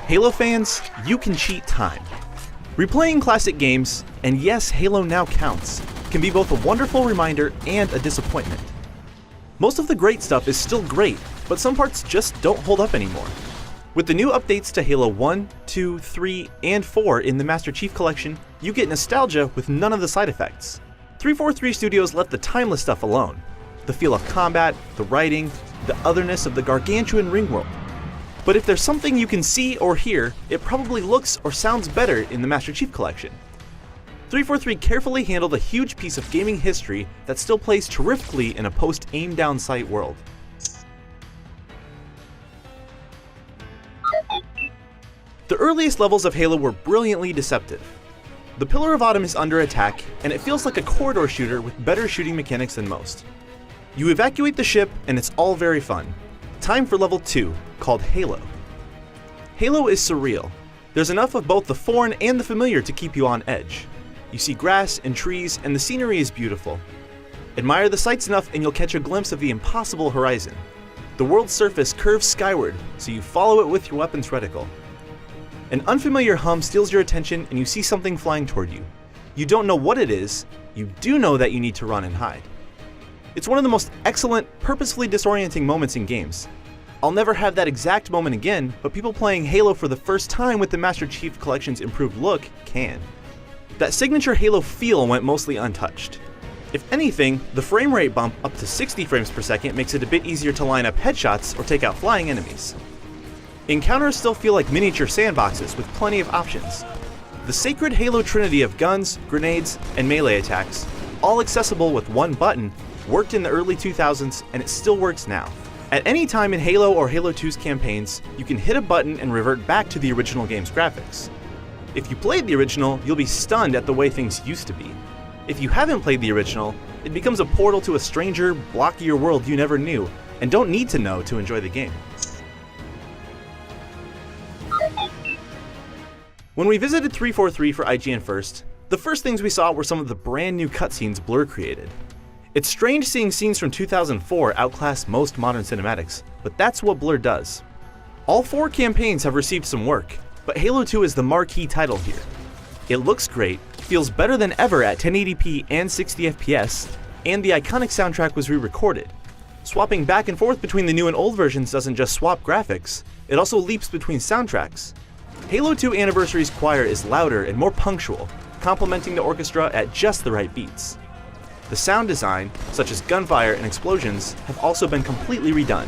Halo fans, you can cheat time. Replaying classic games, and yes, Halo now counts, can be both a wonderful reminder and a disappointment. Most of the great stuff is still great, but some parts just don't hold up anymore. With the new updates to Halo 1, 2, 3, and 4 in the Master Chief Collection, you get nostalgia with none of the side effects. 343 Studios left the timeless stuff alone. The feel of combat, the writing, the otherness of the gargantuan ring world. But if there's something you can see or hear, it probably looks or sounds better in the Master Chief Collection. 343 carefully handled a huge piece of gaming history that still plays terrifically in a post-aim-down sight world. The earliest levels of Halo were brilliantly deceptive. The Pillar of Autumn is under attack, and it feels like a corridor shooter with better shooting mechanics than most. You evacuate the ship, and it's all very fun. Time for level 2, called Halo. Halo is surreal. There's enough of both the foreign and the familiar to keep you on edge. You see grass and trees, and the scenery is beautiful. Admire the sights enough and you'll catch a glimpse of the impossible horizon. The world's surface curves skyward, so you follow it with your weapon's reticle. An unfamiliar hum steals your attention and you see something flying toward you. You don't know what it is, you do know that you need to run and hide. It's one of the most excellent, purposefully disorienting moments in games. I'll never have that exact moment again, but people playing Halo for the first time with the Master Chief Collection's improved look can. That signature Halo feel went mostly untouched. If anything, the frame rate bump up to 60 frames per second makes it a bit easier to line up headshots or take out flying enemies. Encounters still feel like miniature sandboxes with plenty of options. The sacred Halo trinity of guns, grenades, and melee attacks, all accessible with one button, worked in the early 2000s and it still works now. At any time in Halo or Halo 2's campaigns, you can hit a button and revert back to the original game's graphics. If you played the original, you'll be stunned at the way things used to be. If you haven't played the original, it becomes a portal to a stranger, blockier world you never knew, and don't need to know to enjoy the game. When we visited 343 for IGN first, the first things we saw were some of the brand new cutscenes Blur created. It's strange seeing scenes from 2004 outclass most modern cinematics, but that's what Blur does. All 4 campaigns have received some work, but Halo 2 is the marquee title here. It looks great, feels better than ever at 1080p and 60 FPS, and the iconic soundtrack was re-recorded. Swapping back and forth between the new and old versions doesn't just swap graphics, it also leaps between soundtracks. Halo 2 Anniversary's choir is louder and more punctual, complementing the orchestra at just the right beats. The sound design, such as gunfire and explosions, have also been completely redone.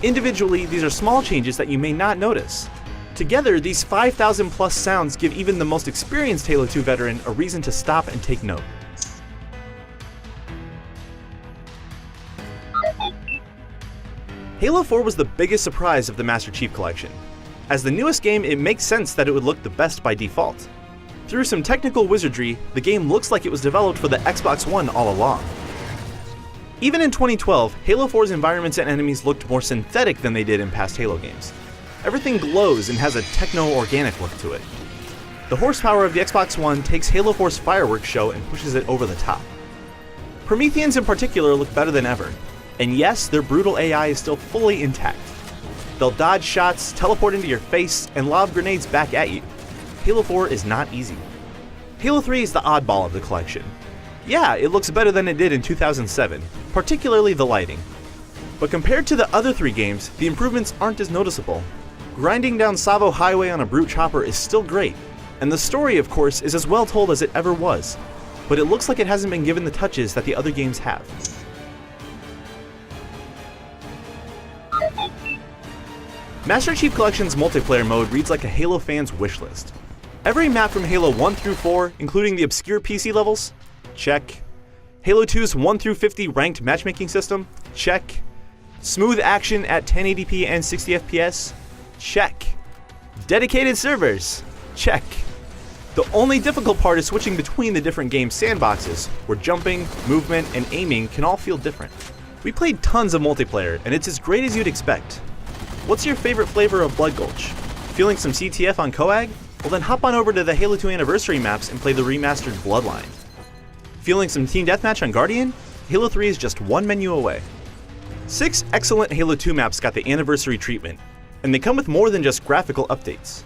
Individually, these are small changes that you may not notice. Together, these 5,000 plus sounds give even the most experienced Halo 2 veteran a reason to stop and take note. Halo 4 was the biggest surprise of the Master Chief Collection. As the newest game, it makes sense that it would look the best by default. Through some technical wizardry, the game looks like it was developed for the Xbox One all along. Even in 2012, Halo 4's environments and enemies looked more synthetic than they did in past Halo games. Everything glows and has a techno-organic look to it. The horsepower of the Xbox One takes Halo 4's fireworks show and pushes it over the top. Prometheans in particular look better than ever, and yes, their brutal AI is still fully intact. They'll dodge shots, teleport into your face, and lob grenades back at you. Halo 4 is not easy. Halo 3 is the oddball of the collection. Yeah, it looks better than it did in 2007, particularly the lighting. But compared to the other 3 games, the improvements aren't as noticeable. Grinding down Savo Highway on a brute chopper is still great, and the story, of course, is as well told as it ever was, but it looks like it hasn't been given the touches that the other games have. Master Chief Collection's multiplayer mode reads like a Halo fan's wishlist. Every map from Halo 1 through 4, including the obscure PC levels? Check. Halo 2's 1 through 50 ranked matchmaking system? Check. Smooth action at 1080p and 60 FPS? Check. Dedicated servers? Check. The only difficult part is switching between the different game sandboxes, where jumping, movement, and aiming can all feel different. We played tons of multiplayer, and it's as great as you'd expect. What's your favorite flavor of Blood Gulch? Feeling some CTF on Coag? Well then hop on over to the Halo 2 Anniversary maps and play the remastered Bloodline. Feeling some Team Deathmatch on Guardian? Halo 3 is just one menu away. 6 excellent Halo 2 maps got the Anniversary treatment. and they come with more than just graphical updates.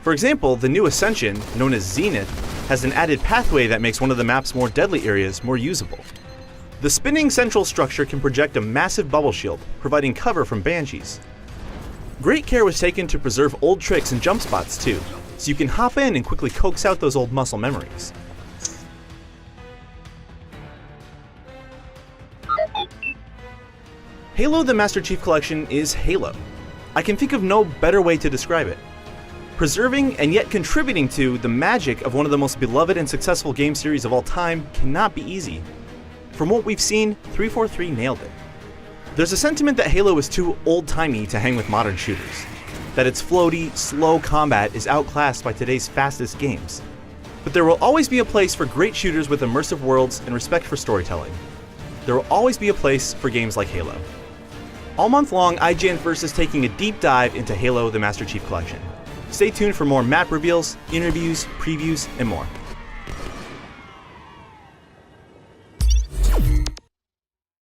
For example, the new Ascension, known as Zenith, has an added pathway that makes one of the map's more deadly areas more usable. The spinning central structure can project a massive bubble shield, providing cover from banshees. Great care was taken to preserve old tricks and jump spots too, so you can hop in and quickly coax out those old muscle memories. Halo the Master Chief Collection is Halo. I can think of no better way to describe it. Preserving and yet contributing to the magic of one of the most beloved and successful game series of all time cannot be easy. From what we've seen, 343 nailed it. There's a sentiment that Halo is too old-timey to hang with modern shooters, that its floaty, slow combat is outclassed by today's fastest games. But there will always be a place for great shooters with immersive worlds and respect for storytelling. There will always be a place for games like Halo. All month long, IGN First is taking a deep dive into Halo the Master Chief Collection. Stay tuned for more map reveals, interviews, previews, and more.